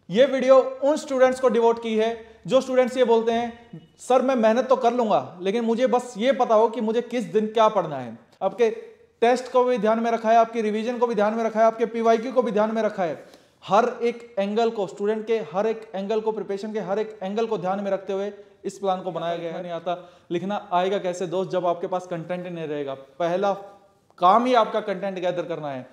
ये वीडियो उन स्टूडेंट्स को डिवोट की है जो स्टूडेंट्स ये बोलते हैं सर मैं मेहनत तो कर लूंगा लेकिन मुझे बस ये पता हो कि मुझे किस दिन क्या पढ़ना है। आपके टेस्ट को भी ध्यान में रखा है, आपकी रिवीजन को भी ध्यान में रखा है, आपके पीवाईक्यू को भी ध्यान में रखा है। हर एक एंगल को, स्टूडेंट के हर एक एंगल को, प्रिपरेशन के हर एक एंगल को ध्यान में रखते हुए इस प्लान को बनाया गया है। नहीं आता लिखना आएगा कैसे दोस्त जब आपके पास कंटेंट नहीं रहेगा। पहला काम ही आपका कंटेंट गैदर करना है।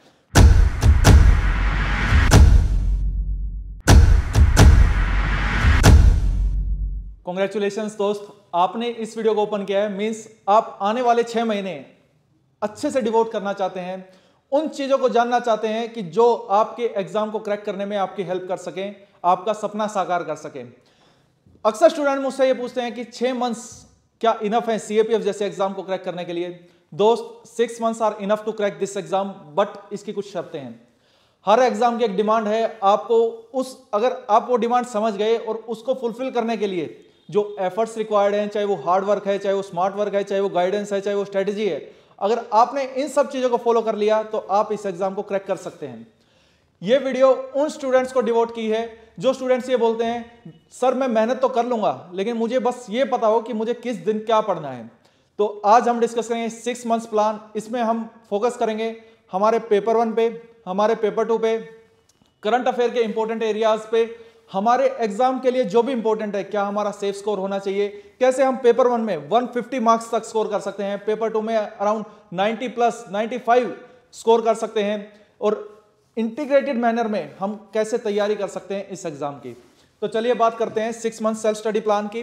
कांग्रेचुलेशंस दोस्त, आपने इस वीडियो को ओपन किया है। मींस आप आने वाले 6 महीने अच्छे से डिवोट करना चाहते हैं, उन चीजों को जानना चाहते हैं कि जो आपके एग्जाम को क्रैक करने में आपकी हेल्प कर सकें, आपका सपना साकार कर सकें। अक्सर स्टूडेंट मुझसे ये पूछते हैं कि 6 मंथ्स क्या इनफ है सीएपीएफ जैसे एग्जाम को क्रैक करने के लिए। दोस्त 6 months are enough to crack this exam, but इसकी कुछ शर्तें हैं। हर एग्जाम की एक डिमांड है, आपको अगर आप वो डिमांड समझ गए और उसको फुलफिल करने के लिए जो एफर्ट्स रिक्वायर्ड हैं, चाहे वो हार्ड वर्क है, चाहे वो स्मार्ट वर्क है, चाहे वो गाइडेंस है, चाहे वो स्ट्रेटेजी है, अगर आपने इन सब चीजों को फॉलो कर लिया तो आप इस एग्जाम को क्रैक कर सकते हैं। ये वीडियो उन स्टूडेंट्स को डिवोट की है जो स्टूडेंट्स ये बोलते हैं सर मैं मेहनत तो कर लूंगा लेकिन मुझे बस ये पता हो कि मुझे किस दिन क्या पढ़ना है। तो आज हम डिस्कस करेंगे 6 मंथ्स प्लान। इसमें हम फोकस करेंगे हमारे पेपर 1 पे, हमारे पेपर 2 पे, करंट अफेयर के इंपॉर्टेंट एरियाज पे, हमारे एग्जाम के लिए जो भी इंपॉर्टेंट है, क्या हमारा सेफ स्कोर होना चाहिए, कैसे हम पेपर 1 में 150 मार्क्स तक स्कोर कर सकते हैं, पेपर 2 में अराउंड 90 प्लस 95 स्कोर कर सकते हैं, और इंटीग्रेटेड मैनर में हम कैसे तैयारी कर सकते हैं इस एग्जाम की। तो चलिए बात करते हैं 6 मंथ सेल्फ स्टडी प्लान की।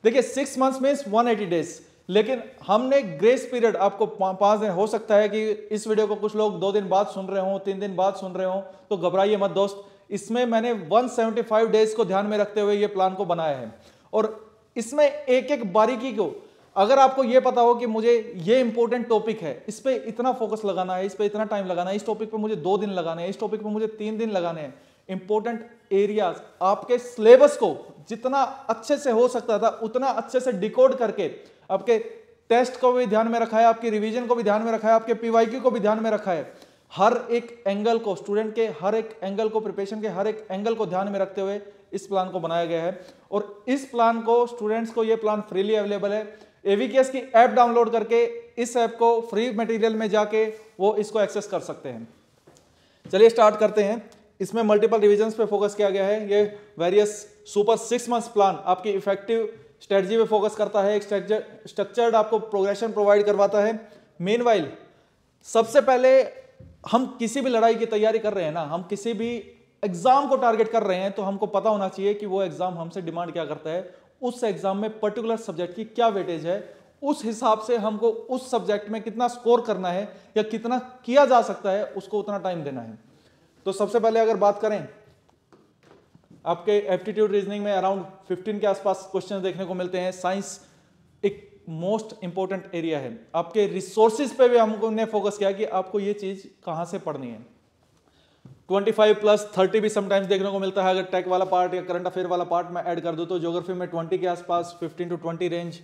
देखिए 6 मंथ्स मींस 180 डेज, लेकिन हमने ग्रेस पीरियड आपको 5 दिन, हो सकता है कि इस वीडियो को कुछ लोग 2 दिन बाद सुन रहे हो, 3 दिन बाद सुन रहे हो, तो घबराइए मत दोस्त। इसमें मैंने 175 डेज को ध्यान में रखते हुए ये प्लान को बनाया है, और इसमें एक एक बारीकी को, अगर आपको ये पता हो कि मुझे ये इंपॉर्टेंट टॉपिक है, इस पे इतना फोकस लगाना है, इस पे इतना टाइम लगाना है, इस टॉपिक पे मुझे 2 दिन लगाने हैं, इस टॉपिक पे मुझे 3 दिन लगाने हैं, इंपॉर्टेंट एरियाज आपके सिलेबस को जितना अच्छे से हो सकता था उतना अच्छे से डिकोड करके आपके टेस्ट को भी ध्यान में रखा है, आपकी रिवीजन को भी ध्यान में रखा है, आपके पीवाईक्यू को भी ध्यान में रखा है। हर एक एंगल को, स्टूडेंट के हर एक एंगल को, प्रिपरेशन के हर एक एंगल को ध्यान में रखते हुए इस प्लान को बनाया गया है। और इस प्लान को, स्टूडेंट्स को ये प्लान फ्रीली अवेलेबल है। एवीकेएस की ऐप डाउनलोड करके इस ऐप को फ्री मटेरियल में जाके वो इसको एक्सेस कर सकते हैं। चलिए स्टार्ट करते हैं। इसमें मल्टीपल रिविजन्स पे फोकस किया गया है। ये वेरियस सुपर 6 मंथ्स प्लान आपकी इफेक्टिव स्ट्रेटजी पे फोकस करता है, एक स्ट्रक्चर्ड आपको प्रोग्रेशन प्रोवाइड करवाता है। मीनवाइल सबसे पहले हम किसी भी लड़ाई की तैयारी कर रहे हैं ना, हम किसी भी एग्जाम को टारगेट कर रहे हैं, तो हमको पता होना चाहिए कि वो एग्जाम हमसे डिमांड क्या करता है, उस एग्जाम में पर्टिकुलर सब्जेक्ट की क्या वेटेज है, उस हिसाब से हमको उस सब्जेक्ट में कितना स्कोर करना है या कितना किया जा सकता है, उसको उतना टाइम देना है। तो सबसे पहले अगर बात करें, आपके एप्टीट्यूड रीजनिंग में अराउंड 15 के आसपास क्वेश्चन देखने को मिलते हैं। साइंस एक मोस्ट इंपॉर्टेंट एरिया है। आपके रिसोर्सेज पे भी हमने फोकस किया कि आपको ये चीज कहां से पढ़नी है। 25 प्लस 30 भी समटाइम्स देखने को मिलता है। अगर टेक वाला पार्ट या करंट अफेयर वाला पार्ट में ऐड कर दूं तो ज्योग्राफी में 20 के आसपास, 15 to 20 range.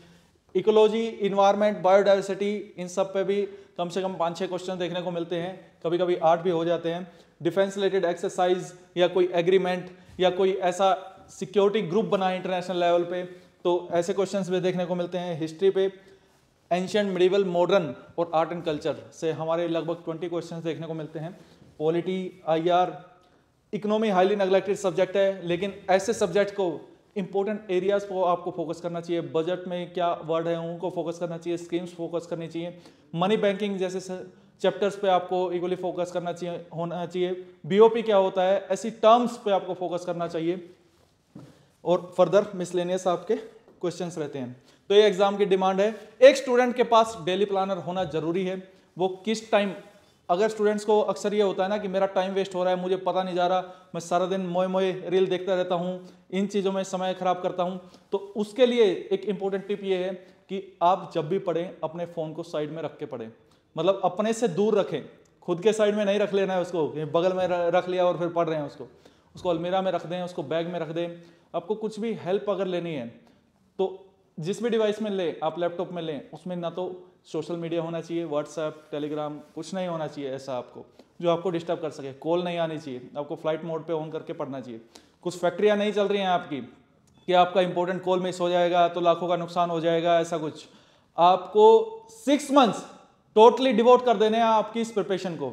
Ecology, environment, biodiversity, इन सब पे भी कम से कम 5-6 क्वेश्चन देखने को मिलते हैं, कभी कभी 8 भी हो जाते हैं। डिफेंस रिलेटेड एक्सरसाइज या कोई एग्रीमेंट या कोई ऐसा सिक्योरिटी ग्रुप बना है इंटरनेशनल लेवल पे, तो ऐसे क्वेश्चंस भी देखने को मिलते हैं। हिस्ट्री पे एंशिएंट, मिडिवल, मॉडर्न और आर्ट एंड कल्चर से हमारे लगभग 20 क्वेश्चंस देखने को मिलते हैं। Polity, IR, economy highly neglected subject है, लेकिन ऐसे सब्जेक्ट को, इंपॉर्टेंट एरियाज को आपको फोकस करना चाहिए। बजट में क्या वर्ड है उनको फोकस करना चाहिए, स्कीम्स फोकस करनी चाहिए। मनी बैंकिंग जैसे चैप्टर्स पे आपको इक्वली फोकस करना चाहिए, होना चाहिए। बीओपी क्या होता है, ऐसी टर्म्स पे आपको फोकस करना चाहिए, और फर्दर मिसलेनियस आपके क्वेश्चंस रहते हैं। तो ये एग्जाम की डिमांड है। एक स्टूडेंट के पास डेली प्लानर होना जरूरी है। वो किस टाइम, अगर स्टूडेंट्स को अक्सर ये होता है ना कि मेरा टाइम वेस्ट हो रहा है, मुझे पता नहीं जा रहा, मैं सारा दिन मोए मोए रील देखता रहता हूँ, इन चीज़ों में समय खराब करता हूँ, तो उसके लिए एक इंपॉर्टेंट टिप ये है कि आप जब भी पढ़ें अपने फ़ोन को साइड में रख के पढ़ें। मतलब अपने से दूर रखें, खुद के साइड में नहीं रख लेना है उसको, बगल में रख लिया और फिर पढ़ रहे हैं उसको अलमीरा में रख दें, उसको बैग में रख दें। आपको कुछ भी हेल्प अगर लेनी है तो जिस भी डिवाइस में लें, आप लैपटॉप में लें, उसमें ना तो सोशल मीडिया होना चाहिए, व्हाट्सएप, टेलीग्राम, कुछ नहीं होना चाहिए ऐसा आपको। जो आपको डिस्टर्ब कर सके, कॉल नहीं आनी चाहिए, आपको फ्लाइट मोड पे ऑन करके पढ़ना चाहिए। कुछ फैक्ट्रियाँ नहीं चल रही हैं आपकी कि आपका इंपॉर्टेंट कॉल मिस हो जाएगा तो लाखों का नुकसान हो जाएगा, ऐसा कुछ। आपको 6 मंथ्स टोटली डिवोट कर देने हैं आपकी इस प्रिपरेशन को,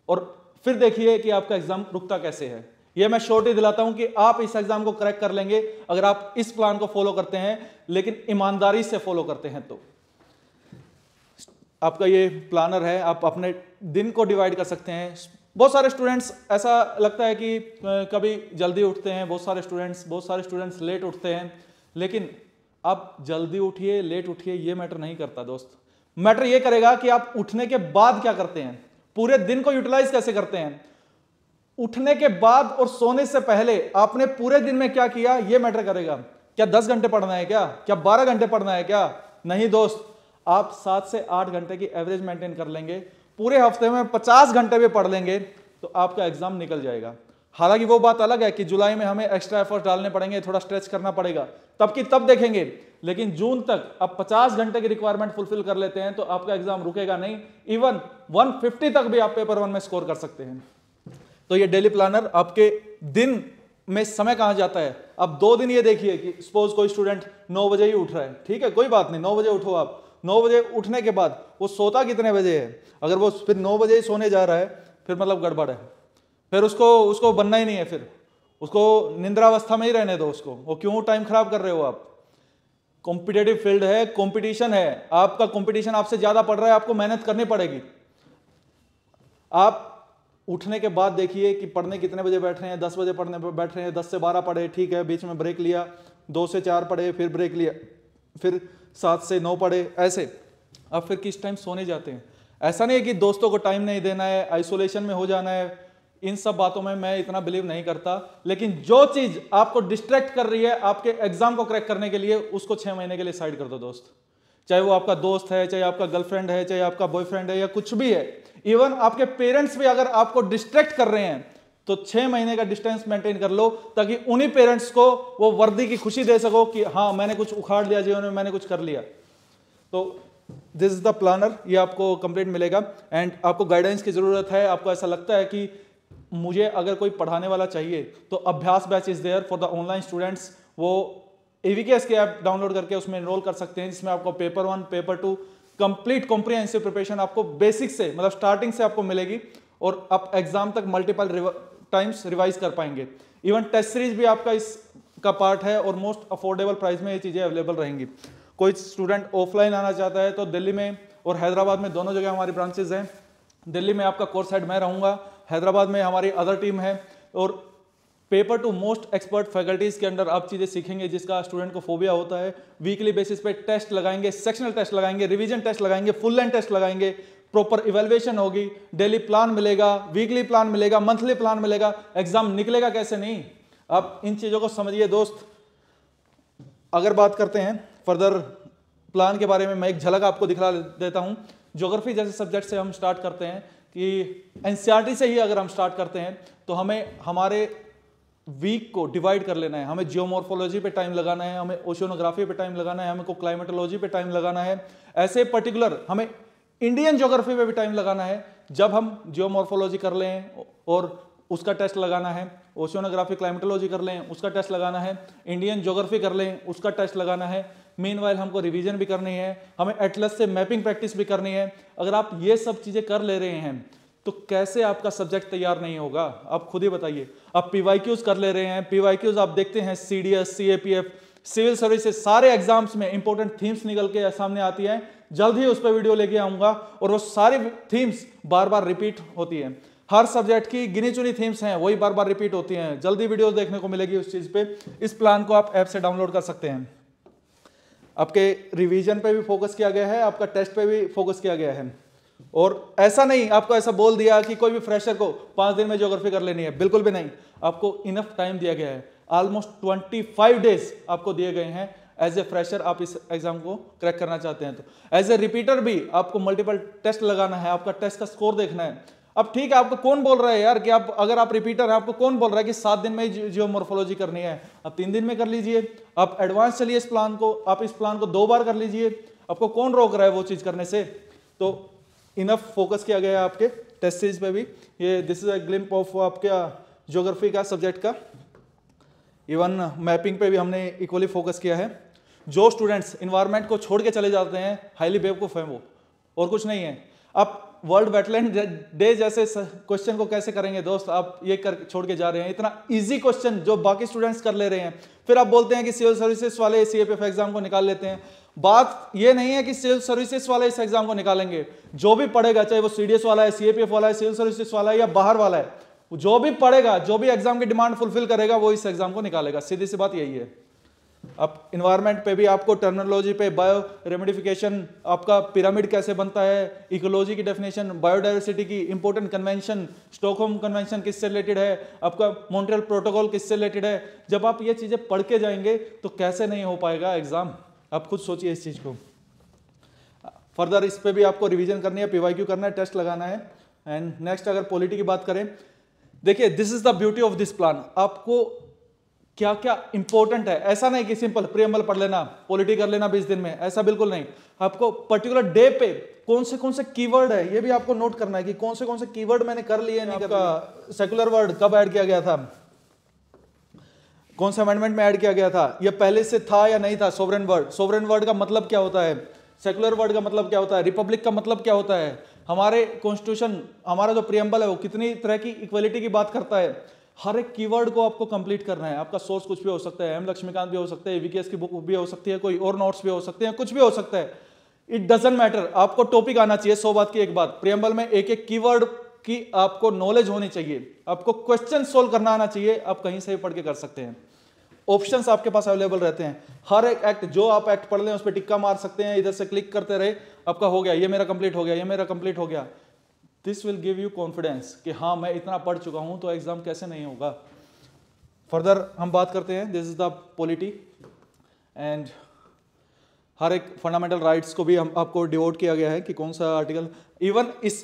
और फिर देखिए कि आपका एग्जाम रुकता कैसे है। ये मैं श्योरिटी दिलाता हूं कि आप इस एग्जाम को क्रैक कर लेंगे अगर आप इस प्लान को फॉलो करते हैं, लेकिन ईमानदारी से फॉलो करते हैं। तो आपका ये प्लानर है, आप अपने दिन को डिवाइड कर सकते हैं। बहुत सारे स्टूडेंट्स ऐसा लगता है कि कभी जल्दी उठते हैं, बहुत सारे स्टूडेंट्स लेट उठते हैं, लेकिन आप जल्दी उठिए लेट उठिए ये मैटर नहीं करता दोस्त। मैटर ये करेगा कि आप उठने के बाद क्या करते हैं, पूरे दिन को यूटिलाइज कैसे करते हैं। उठने के बाद और सोने से पहले आपने पूरे दिन में क्या किया ये मैटर करेगा। क्या 10 घंटे पढ़ना है, क्या 12 घंटे पढ़ना है, क्या नहीं दोस्त। आप 7 से 8 घंटे की एवरेज मेंटेन कर लेंगे, पूरे हफ्ते में 50 घंटे भी पढ़ लेंगे तो आपका एग्जाम निकल जाएगा। हालांकि वो बात अलग है कि जुलाई में हमें एक्स्ट्रा एफर्ट डालने पड़ेंगे, थोड़ा स्ट्रेच करना पड़ेगा, तब की तब देखेंगे, लेकिन जून तक आप 50 घंटे की रिक्वायरमेंट फुलफिल कर लेते हैं तो आपका एग्जाम रुकेगा नहीं। इवन 150 तक भी आप पेपर 1 में स्कोर कर सकते हैं। तो ये डेली प्लानर आपके दिन में समय कहां जाता है। अब 2 दिन ये देखिए कि सपोज कोई स्टूडेंट 9 बजे ही उठ रहा है, ठीक है कोई बात नहीं, 9 बजे उठो आप। 9 बजे उठने के बाद वो सोता कितने बजे है, अगर वो फिर 9 बजे ही सोने जा रहा है फिर मतलब गड़बड़ है, फिर उसको बनना ही नहीं है, फिर उसको निंद्रावस्था में ही रहने दो उसको। वो क्यों टाइम खराब कर रहे हो आप। कॉम्पिटेटिव फील्ड है, कंपटीशन है, आपका कंपटीशन आपसे ज्यादा पड़ रहा है, आपको मेहनत करनी पड़ेगी। आप उठने के बाद देखिए कि पढ़ने कितने बजे बैठ रहे हैं। 10 बजे पढ़ने बैठ रहे हैं, 10 से 12 पढ़े, ठीक है, बीच में ब्रेक लिया, 2 से 4 पढ़े, फिर ब्रेक लिया, फिर 7 से 9 पढ़े, ऐसे। अब फिर किस टाइम सोने जाते हैं। ऐसा नहीं है कि दोस्तों को टाइम नहीं देना है, आइसोलेशन में हो जाना है, इन सब बातों में मैं इतना बिलीव नहीं करता। लेकिन जो चीज आपको डिस्ट्रैक्ट कर रही है आपके एग्जाम को क्रैक करने के लिए, उसको 6 महीने के लिए साइड कर दो दोस्त। चाहे वो आपका दोस्त है, चाहे आपका गर्लफ्रेंड है, चाहे आपका बॉयफ्रेंड है, या कुछ भी है, इवन आपके पेरेंट्स भी अगर आपको डिस्ट्रैक्ट कर रहे हैं तो 6 महीने का डिस्टेंस मेंटेन कर लो, ताकि उन्हीं पेरेंट्स को वो वर्दी की खुशी दे सको कि हाँ मैंने कुछ उखाड़ लिया जीवन में, मैंने कुछ कर लिया। तो दिस इज द प्लानर, ये आपको कंप्लीट मिलेगा। एंड आपको गाइडेंस की जरूरत है। आपको ऐसा लगता है कि मुझे अगर कोई पढ़ाने वाला चाहिए तो Abhyas batch is there for the online students. वो एवीकेएस की ऐप डाउनलोड करके उसमें एनरोल कर सकते हैं, जिसमें आपको paper 1 paper 2 complete comprehensive preparation आपको बेसिक से, मतलब स्टार्टिंग से आपको मिलेगी, और आप एग्जाम तक मल्टीपल टाइम्स रिवाइज कर पाएंगे। इवन टेस्ट सीरीज भी आपका इसका पार्ट है, और मोस्ट अफोर्डेबल प्राइस में ये चीजें अवेलेबल रहेंगी। कोई स्टूडेंट ऑफलाइन आना चाहता है तो दिल्ली में और हैदराबाद में दोनों जगह हमारी ब्रांचेज हैं। दिल्ली में आपका कोर्स हेड मैं रहूंगा, हैदराबाद में हमारी अदर टीम है, और paper two most expert faculties के अंडर आप चीजें सीखेंगे जिसका स्टूडेंट को फोबिया होता है। वीकली बेसिस पे टेस्ट लगाएंगे, सेक्शनल टेस्ट लगाएंगे, रिवीजन टेस्ट लगाएंगे, फुल लेंथ टेस्ट लगाएंगे, प्रॉपर इवैल्यूएशन होगी, डेली प्लान मिलेगा, वीकली प्लान मिलेगा, मंथली प्लान मिलेगा। एग्जाम निकलेगा कैसे नहीं, आप इन चीजों को समझिए दोस्त। अगर बात करते हैं फर्दर प्लान के बारे में, मैं एक झलक आपको दिखला देता हूं। ज्योग्राफी जैसे सब्जेक्ट से हम स्टार्ट करते हैं कि एनसीईआरटी से ही अगर हम स्टार्ट करते हैं तो हमें हमारे वीक को डिवाइड कर लेना है। हमें जियोमॉर्फोलॉजी पे टाइम लगाना है, हमें ओशियोनोग्राफी पे टाइम लगाना है, हमें को क्लाइमेटोलॉजी पे टाइम लगाना है। ऐसे पर्टिकुलर हमें इंडियन ज्योग्राफी पे भी टाइम लगाना है। जब हम जियोमॉर्फोलॉजी कर लें और उसका टेस्ट लगाना है, ओशियोनोग्राफी क्लाइमेटोलॉजी कर लें उसका टेस्ट लगाना है, इंडियन ज्योग्राफी कर लें उसका टेस्ट लगाना है। मीनवाइल हमको रिवीजन भी करनी है, हमें एटलस से मैपिंग प्रैक्टिस भी करनी है। अगर आप ये सब चीजें कर ले रहे हैं तो कैसे आपका सब्जेक्ट तैयार नहीं होगा, आप खुद ही बताइए। आप पीवाईक्यूज कर ले रहे हैं, पीवाईक्यूज आप देखते हैं सीडीएस, सीएपीएफ, सिविल सर्विसेज, सारे एग्जाम्स में इंपॉर्टेंट थीम्स निकल के सामने आती है। जल्द ही उस पर वीडियो लेके आऊंगा, और वो सारी थीम्स बार बार रिपीट होती है। हर सब्जेक्ट की गिनी चुनी थीम्स हैं, वही बार बार रिपीट होती हैं। जल्दी वीडियोस देखने को मिलेगी उस चीज पे। इस प्लान को आप ऐप से डाउनलोड कर सकते हैं। आपके रिवीजन पे भी फोकस किया गया है, आपका टेस्ट पे भी फोकस किया गया है। और ऐसा नहीं आपको ऐसा बोल दिया कि कोई भी फ्रेशर को 5 दिन में ज्योग्राफी कर लेनी है, बिल्कुल भी नहीं। आपको इनफ टाइम दिया गया है, ऑलमोस्ट 25 डेज आपको दिए गए हैं। एज ए फ्रेशर आप इस एग्जाम को क्रैक करना चाहते हैं तो एज ए रिपीटर भी आपको मल्टीपल टेस्ट लगाना है, आपका टेस्ट का स्कोर देखना है। अब ठीक है, आपको कौन बोल रहा है यार कि आप अगर आप रिपीटर है, आपको कौन बोल रहा है कि 7 दिन में जियोमॉर्फोलॉजी करनी है, आप 3 दिन में कर लीजिए। आप एडवांस चलिए इस प्लान को, आप इस प्लान को 2 बार कर लीजिए। आपको कौन रोक रहा है वो चीज करने से। तो इनफ फोकस किया गया है आपके टेस्ट सीरीज पे भी। ये दिस इज अ ग्लिम्प ऑफ आपका ज्योग्राफी का सब्जेक्ट का। इवन मैपिंग पे भी हमने इक्वली फोकस किया है। जो स्टूडेंट्स इन्वायरमेंट को छोड़ के चले जाते हैं, हाईली बेवकूफ हैं वो, और कुछ नहीं है। आप वर्ल्ड वेटलैंड डे जैसे क्वेश्चन को कैसे करेंगे दोस्त, आप ये कर छोड़ के जा रहे हैं इतना इजी क्वेश्चन जो बाकी स्टूडेंट्स कर ले रहे हैं। फिर आप बोलते हैं कि सिविल सर्विसेज वाले सीएपीएफ एग्जाम को निकाल लेते हैं। बात ये नहीं है कि सिविल सर्विसेज वाले इस एग्जाम को निकालेंगे। जो भी पढ़ेगा, चाहे वो सीडीएस वाला है, सीएपीएफ वाला है, सिविल सर्विसेज वाला है या बाहर वाला है, जो भी पढ़ेगा, जो भी एग्जाम की डिमांड फुलफिल करेगा, वो इस एग्जाम को निकालेगा। सीधी सी बात यही है। अब इन्वायरमेंट पे भी आपको टर्मिनोलॉजी पे बायो रेमिडिफिकेशन, आपका पिरामिड कैसे बनता है, इकोलॉजी की डेफिनेशन, बायोडाइवर्सिटी की इंपॉर्टेंट कन्वेंशन, स्टॉकहोम कन्वेंशन किससे रिलेटेड है, आपका मॉन्ट्रियल प्रोटोकॉल किससे रिलेटेड है। जब आप ये चीजें पढ़ के जाएंगे तो कैसे नहीं हो पाएगा एग्जाम, आप खुद सोचिए इस चीज को। फर्दर इस पे भी आपको रिवीजन करनी है, पीवाईक्यू करना है, टेस्ट लगाना है। एंड नेक्स्ट अगर पॉलिटी की बात करें, देखिए this is the beauty of this plan. आपको क्या क्या इंपॉर्टेंट है, ऐसा नहीं कि सिंपल प्रीएम्बल पढ़ लेना, पॉलिटी कर लेना 20 दिन में, ऐसा बिल्कुल नहीं। आपको पर्टिकुलर डे पे कौन से कीवर्ड है ये भी आपको नोट करना है कि कौन से कीवर्ड मैंने कर लिए नहीं कर लिया। सेकुलर वर्ड कब ऐड किया गया था, कौन से अमेंडमेंट में ऐड किया गया था, ये पहले से था या नहीं था। सोवरेन वर्ड का मतलब क्या होता है, सेकुलर वर्ड का मतलब क्या होता है, रिपब्लिक का मतलब क्या होता है। हमारे कॉन्स्टिट्यूशन, हमारा जो प्रीएम्बल है वो कितनी तरह की इक्वलिटी की बात करता है। हर एक कीवर्ड को आपको कंप्लीट करना है। आपका सोर्स कुछ भी हो सकता है, एम लक्ष्मीकांत भी हो सकते हैं, वीकेएस की बुक भी हो सकती है, कोई और नोट्स भी हो सकते हैं, कुछ भी हो सकता है। इट डजंट मैटर, आपको टॉपिक आना चाहिए। 100 बात की एक बात, प्रीएम्बल में एक एक कीवर्ड की आपको नॉलेज होनी चाहिए, आपको क्वेश्चन सोल्व करना आना चाहिए। आप कहीं से भी पढ़ के कर सकते हैं, ऑप्शंस आपके पास अवेलेबल रहते हैं। हर एक एक्ट जो आप एक्ट पढ़ लें उस पर टिक्का मार सकते हैं, इधर से क्लिक करते रहे, आपका हो गया, ये मेरा कंप्लीट हो गया, ये मेरा कंप्लीट हो गया। This will give you confidence कि हाँ मैं इतना पढ़ चुका हूं तो एग्जाम कैसे नहीं होगा। फर्दर हम बात करते हैं, this is the polity and हर एक फंडामेंटल राइट्स को भी हम आपको डिवोट किया गया है कि कौन सा आर्टिकल। इवन इस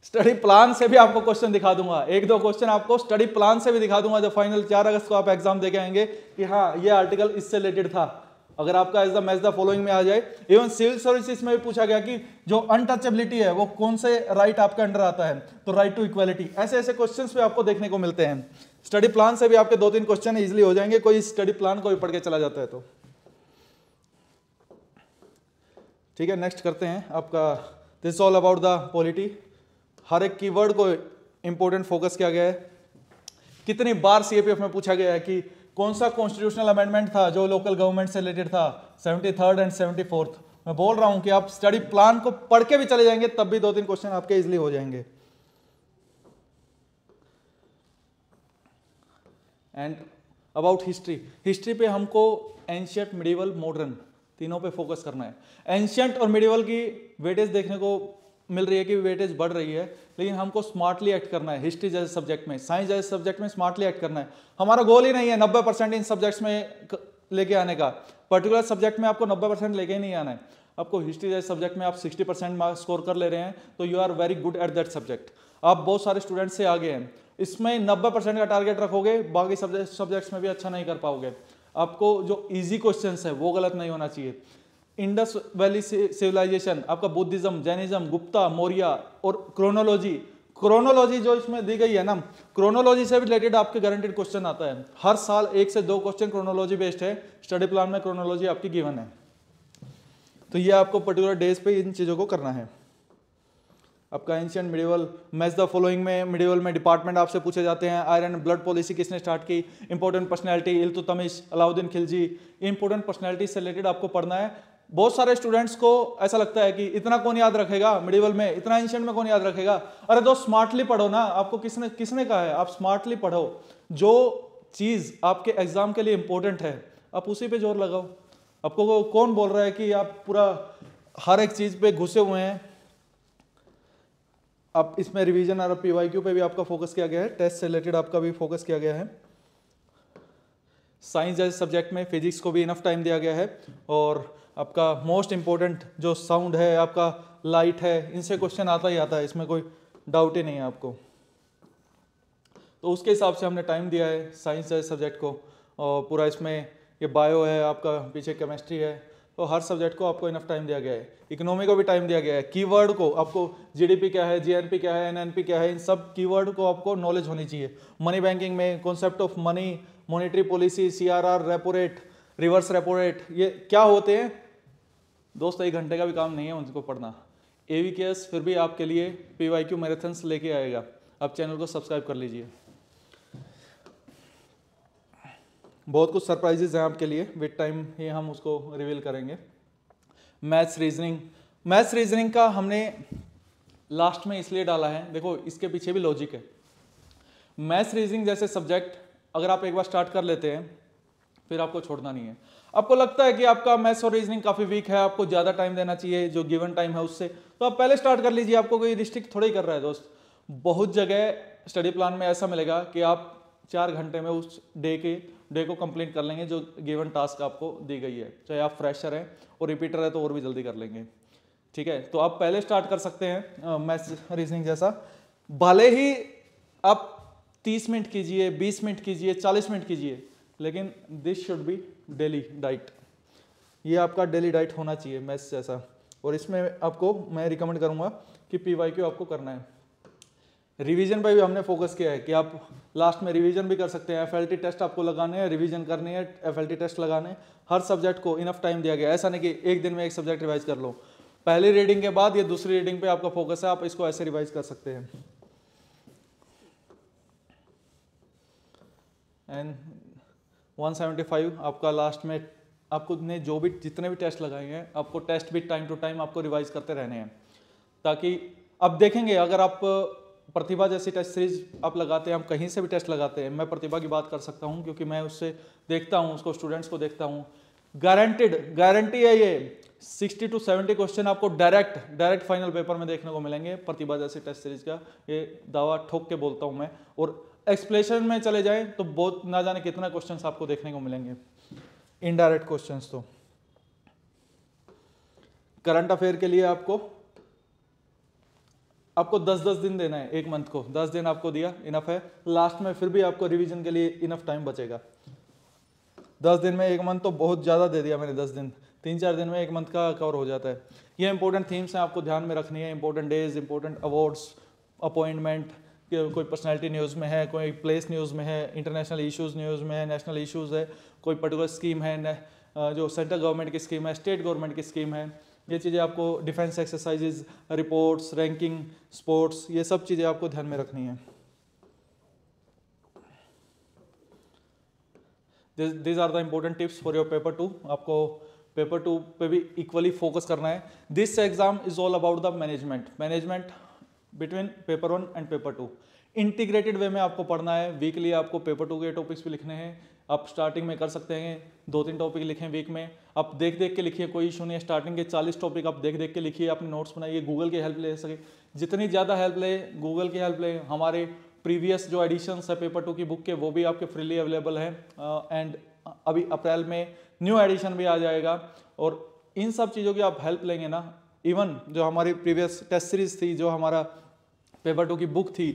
स्टडी प्लान से भी आपको क्वेश्चन दिखा दूंगा, एक दो क्वेश्चन आपको स्टडी प्लान से भी दिखा दूंगा जब फाइनल 4 अगस्त को आप एग्जाम देके आएंगे कि हाँ ये आर्टिकल इससे रिलेटेड था। अगर आपका age the match the following में आ जाए। इवन सिविल सर्विसेज में भी पूछा गया कि जो अनटचेबिलिटी है वो कौन से राइट आपके अंडर आता है, तो राइट टू इक्वालिटी। ऐसे ऐसे क्वेश्चंस भी आपको देखने को मिलते हैं। स्टडी प्लान से भी आपके 2-3 क्वेश्चन इजीली हो जाएंगे, कोई स्टडी प्लान को भी पढ़ के चला जाता है तो। ठीक है, नेक्स्ट करते हैं आपका, this is all about the polity. हर एक कीवर्ड को इंपॉर्टेंट फोकस किया गया है। कितनी बार सीएपीएफ में पूछा गया है कि कौन सा कॉन्स्टिट्यूशनल अमेंडमेंट था जो लोकल गवर्नमेंट से रिलेटेड था, 73rd एंड 74th। मैं बोल रहा हूं कि आप स्टडी प्लान को पढ़ के भी चले जाएंगे तब भी 2-3 क्वेश्चन आपके इजीली हो जाएंगे। एंड अबाउट हिस्ट्री पे हमको एंशियंट, मिडिवल, मॉडर्न तीनों पे फोकस करना है। एंशियंट और मिडिवल की वेटेज देखने को मिल रही है कि वेटेज बढ़ रही है, लेकिन हमको स्मार्टली एक्ट करना है। हिस्ट्री जैसे सब्जेक्ट में, साइंस जैसे सब्जेक्ट में स्मार्टली एक्ट करना है। हमारा गोल ही नहीं है 90% इन सब्जेक्ट्स में लेके आने का। पर्टिकुलर सब्जेक्ट में आपको 90% लेके ही नहीं आना है। आपको हिस्ट्री जैसे सब्जेक्ट में आप 60% मार्क्स स्कोर कर ले रहे हैं तो you are very good at that subject. आप बहुत सारे स्टूडेंट से आगे हैं। इसमें 90% का टारगेट रखोगे, बाकी सब्जेक्ट्स में भी अच्छा नहीं कर पाओगे। आपको जो ईजी क्वेश्चन है वो गलत नहीं होना चाहिए। इंडस वैली सिविलाइजेशन, आपका बुद्धिज्म, जैनिज्म, गुप्ता, मौर्य और क्रोनोलॉजी जो इसमें दी गई है ना, क्रोनोलॉजी से भी रिलेटेड आपके गारंटेड क्वेश्चन आता है। हर साल 1 से 2 क्वेश्चन क्रोनोलॉजी बेस्ड है। स्टडी प्लान में क्रोनोलॉजी आपकी गिवन है, तो ये आपको पर्टिकुलर डेज पे इन चीजों को करना है। आपका ancient, medieval, match the following में मिडिवल में डिपार्टमेंट आपसे पूछे जाते हैं। आयरन एंड ब्लड पॉलिसी किसने स्टार्ट की, important personality, Iltutmish, Alauddin Khilji. Important personality से रिलेटेड आपको पढ़ना है। बहुत सारे स्टूडेंट्स को ऐसा लगता है कि इतना कौन याद रखेगा मिडिवल में, इतना एंशिएंट में कौन याद रखेगा। अरे दोस्त स्मार्टली पढ़ो ना, आपको किसने कहा है आप स्मार्टली पढ़ो। जो चीज आपके एग्जाम के लिए इंपॉर्टेंट है आप उसी पे जोर लगाओ। आपको कौन बोल रहा है कि आप पूरा हर एक चीज पे घुसे हुए हैं। आप इसमें रिवीजन और पीवाईक्यू पे भी आपका फोकस किया गया है, टेस्ट से रिलेटेड आपका भी फोकस किया गया है। साइंस जैसे सब्जेक्ट में फिजिक्स को भी इनफ टाइम दिया गया है। और आपका मोस्ट इंपॉर्टेंट जो साउंड है, आपका लाइट है, इनसे क्वेश्चन आता ही आता है, इसमें कोई डाउट ही नहीं है आपको। तो उसके हिसाब से हमने टाइम दिया है साइंस जैसे सब्जेक्ट को। और पूरा इसमें ये बायो है, आपका पीछे केमिस्ट्री है, तो हर सब्जेक्ट को आपको इनफ टाइम दिया गया है। इकोनॉमी को भी टाइम दिया गया है। कीवर्ड को आपको जीडीपी क्या है, जीएनपी क्या है, एनएनपी क्या है, इन सब कीवर्ड को आपको नॉलेज होनी चाहिए। मनी बैंकिंग में concept of money, monetary policy, CRR, repo rate, reverse repo rate, ये क्या होते हैं दोस्त, 1 घंटे का भी काम नहीं है उनको पढ़ना। एवीकेएस फिर भी आपके लिए पीवाईक्यू मैराथन्स लेके आएगा। आप चैनल को सब्सक्राइब कर लीजिए। बहुत कुछ सरप्राइजेज हैं आपके लिए, विद टाइम ये हम उसको रिवील करेंगे। मैथ्स रीजनिंग का हमने लास्ट में इसलिए डाला है, देखो इसके पीछे भी लॉजिक है। मैथ्स रीजनिंग जैसे सब्जेक्ट अगर आप एक बार स्टार्ट कर लेते हैं फिर आपको छोड़ना नहीं है। आपको लगता है कि आपका मैथ्स और रीजनिंग काफी वीक है, आपको ज्यादा टाइम देना चाहिए जो गिवन टाइम है उससे, तो आप पहले स्टार्ट कर लीजिए। आपको कोई रिस्ट्रिक्ट थोड़ा ही कर रहा है दोस्त। बहुत जगह स्टडी प्लान में ऐसा मिलेगा कि आप 4 घंटे में उस डे को कंप्लीट कर लेंगे जो गिवन टास्क आपको दी गई है। चाहे आप फ्रेशर हैं और रिपीटर है तो और भी जल्दी कर लेंगे, ठीक है। तो आप पहले स्टार्ट कर सकते हैं मैथ्स रीजनिंग जैसा, भले ही आप 30 मिनट कीजिए, 20 मिनट कीजिए, 40 मिनट कीजिए, लेकिन this should be daily diet. ये आपका डेली डाइट होना चाहिए मैथ्स जैसा। और इसमें आपको मैं रिकमेंड करूंगा कि पीवाईक्यू आपको करना है। रिवीजन पर भी हमने फोकस किया है कि आप लास्ट में रिवीजन भी कर सकते हैं। एफएलटी टेस्ट आपको लगाने हैं, रिवीजन करनी है, एफएलटी टेस्ट लगाने हैं। हर सब्जेक्ट को इनफ टाइम दिया गया है। ऐसा नहीं कि एक दिन में एक सब्जेक्ट रिवाइज कर लो। पहली रीडिंग के बाद ये दूसरी रीडिंग पे आपका फोकस है, आप इसको ऐसे रिवाइज कर सकते हैं। एंड 175 आपका लास्ट में आपको ने जो भी जितने भी टेस्ट लगाए हैं, आपको टेस्ट भी टाइम टू टाइम आपको रिवाइज करते रहने हैं, ताकि अब देखेंगे अगर आप प्रतिभा जैसी टेस्ट सीरीज आप लगाते हैं, हम कहीं से भी टेस्ट लगाते हैं, मैं प्रतिभा की बात कर सकता हूं क्योंकि मैं उससे देखता हूं, उसको स्टूडेंट्स को देखता हूं। गारंटी है ये 60 to 70 क्वेश्चन आपको डायरेक्ट फाइनल पेपर में देखने को मिलेंगे प्रतिभा जैसी टेस्ट सीरीज का। ये दावा ठोक के बोलता हूं मैं। और एक्सप्लेनेशन में चले जाएं तो बहुत ना जाने कितना क्वेश्चंस आपको देखने को मिलेंगे, इनडायरेक्ट क्वेश्चंस। तो करंट अफेयर के लिए आपको 10-10 दिन देना है, एक मंथ को 10 दिन आपको दिया, इनफ है। लास्ट में फिर भी आपको रिवीजन के लिए इनफ टाइम बचेगा। 10 दिन में एक मंथ तो बहुत ज्यादा दे दिया मैंने। 10 दिन 3-4 दिन में एक मंथ का कवर हो जाता है। ये इंपॉर्टेंट थीम्स हैं, आपको ध्यान में रखनी है। Important days, important awards, appointment, कोई पर्सनैलिटी न्यूज़ में है, कोई प्लेस न्यूज़ में है, इंटरनेशनल इश्यूज़ न्यूज़ में है, नेशनल इश्यूज़ है, कोई पर्टिकुलर स्कीम है, जो सेंट्रल गवर्नमेंट की स्कीम है, स्टेट गवर्नमेंट की स्कीम है, ये चीज़ें आपको, defence exercises, reports, ranking, sports, ये सब चीज़ें आपको ध्यान में रखनी है। These are the important tips for your paper 2। आपको पेपर 2 पे भी इक्वली फोकस करना है। This exam is all about the management between paper 1 and paper 2। Integrated way में आपको पढ़ना है। वीकली आपको पेपर 2 के टॉपिक्स भी लिखने हैं। आप स्टार्टिंग में कर सकते हैं 2-3 टॉपिक लिखें वीक में। आप देख के लिखिए, कोई इशू नहीं है। स्टार्टिंग के 40 टॉपिक आप देख के लिखिए, अपने नोट्स बनाइए, गूगल की हेल्प ले सके जितनी ज़्यादा हेल्प ले, गूगल की हेल्प ले। हमारे प्रीवियस जो एडिशंस है पेपर 2 की बुक के, वो भी आपके फ्रीली अवेलेबल है। एंड अभी अप्रैल में न्यू एडिशन भी आ जाएगा। और इन सब चीज़ों की आप हेल्प लेंगे ना, इवन जो हमारी प्रीवियस टेस्ट सीरीज थी, जो हमारा पेपर 2 की बुक थी,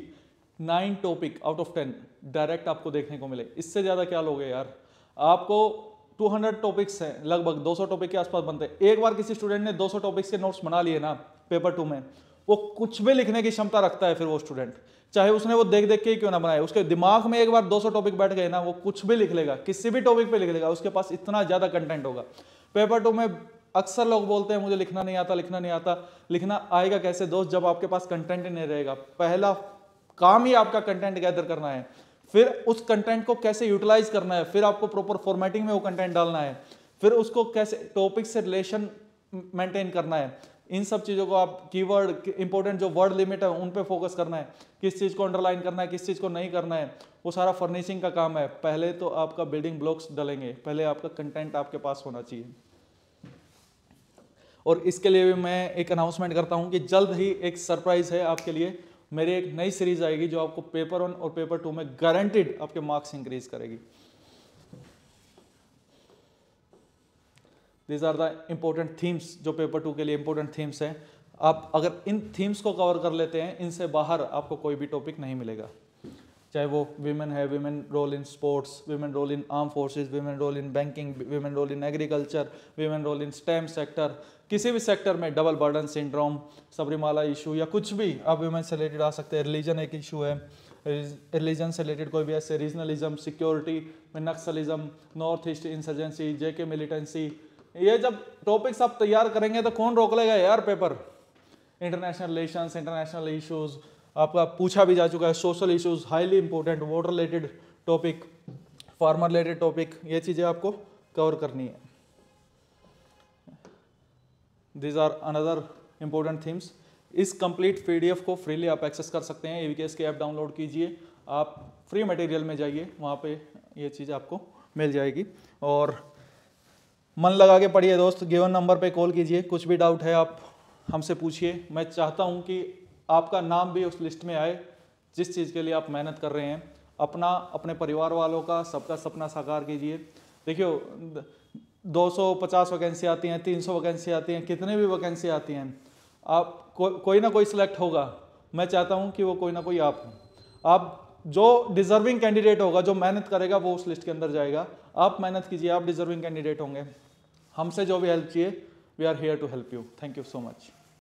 9 टॉपिक आउट ऑफ 10 डायरेक्ट आपको देखने को मिले। इससे ज़्यादा क्या लोगे यार। आपको 200 टॉपिक्स हैं, लगभग 200 टॉपिक के आसपास बनते हैं। एक बार किसी स्टूडेंट ने 200 टॉपिक्स के नोट्स बना लिए ना पेपर 2 में, वो कुछ भी लिखने की क्षमता रखता है। फिर वो स्टूडेंट, चाहे उसने वो देख के ही क्यों ना बनाए, उसके दिमाग में एक बार 200 टॉपिक बैठ गए ना, वो कुछ भी लिख लेगा, किसी भी टॉपिक पे लिख लेगा। उसके पास इतना ज़्यादा कंटेंट होगा। पेपर 2 में अक्सर लोग बोलते हैं मुझे लिखना नहीं आता। लिखना आएगा कैसे दोस्त, जब आपके पास कंटेंट ही नहीं रहेगा। पहला काम ही आपका कंटेंट गैदर करना है, फिर उस कंटेंट को कैसे यूटिलाइज करना है, फिर आपको प्रॉपर फॉर्मेटिंग में वो कंटेंट डालना है, फिर उसको कैसे टॉपिक से रिलेशन मेंटेन करना है। इन सब चीज़ों को आप कीवर्ड, इंपॉर्टेंट जो वर्ड लिमिट है उन पे फोकस करना है, किस चीज़ को अंडरलाइन करना है, किस चीज़ को नहीं करना है, वो सारा फर्निशिंग का काम है। पहले तो आपका बिल्डिंग ब्लॉक्स डलेंगे, पहले आपका कंटेंट आपके पास होना चाहिए। और इसके लिए भी मैं एक अनाउंसमेंट करता हूँ कि जल्द ही एक सरप्राइज है आपके लिए। मेरी एक नई सीरीज आएगी जो आपको पेपर 1 और पेपर 2 में गारंटीड आपके मार्क्स इंक्रीज करेगी। These are the important themes जो पेपर 2 के लिए इंपॉर्टेंट थीम्स हैं। आप अगर इन थीम्स को कवर कर लेते हैं, इनसे बाहर आपको कोई भी टॉपिक नहीं मिलेगा। चाहे वो वीमेन है, women role in sports, women role in arm forces, women role in banking, women role in agriculture, women role in STEM sector, किसी भी सेक्टर में double burden syndrome, Sabarimala issue या कुछ भी आप वीमेन से रिलेटेड आ सकते हैं। रिलीजन एक इशू है, रिलीजन से रिलेटेड कोई भी ऐसे रीजनलिज्म, सिक्योरिटी में नक्सलिज्म, नॉर्थ ईस्ट इंसर्जेंसी, जेके मिलिटेंसी, ये जब टॉपिक्स आप तैयार करेंगे तो कौन रोक लेगा यार paper. International relations, international issues आपका पूछा भी जा चुका है, social issues highly important, water related topic, farmer related topic, ये चीज़ें आपको कवर करनी है। These are another important themes. इस कंप्लीट पीडीएफ को फ्रीली आप एक्सेस कर सकते हैं। एवीकेएस की ऐप डाउनलोड कीजिए, आप फ्री मटेरियल में जाइए, वहाँ पे ये चीज़ आपको मिल जाएगी। और मन लगा के पढ़िए दोस्त, गिवन नंबर पे कॉल कीजिए, कुछ भी डाउट है आप हमसे पूछिए। मैं चाहता हूँ कि आपका नाम भी उस लिस्ट में आए जिस चीज़ के लिए आप मेहनत कर रहे हैं। अपना, अपने परिवार वालों का, सबका सपना साकार कीजिए। देखियो 250 वैकेंसी आती हैं, 300 वैकेंसी आती हैं, कितने भी वैकेंसी आती हैं, आप कोई ना कोई सिलेक्ट होगा। मैं चाहता हूं कि वो कोई ना कोई आप हो। आप जो डिजर्विंग कैंडिडेट होगा, जो मेहनत करेगा, वो उस लिस्ट के अंदर जाएगा। आप मेहनत कीजिए, आप डिजर्विंग कैंडिडेट होंगे। हमसे जो भी हेल्प चाहिए, we are here to help you. Thank you so much.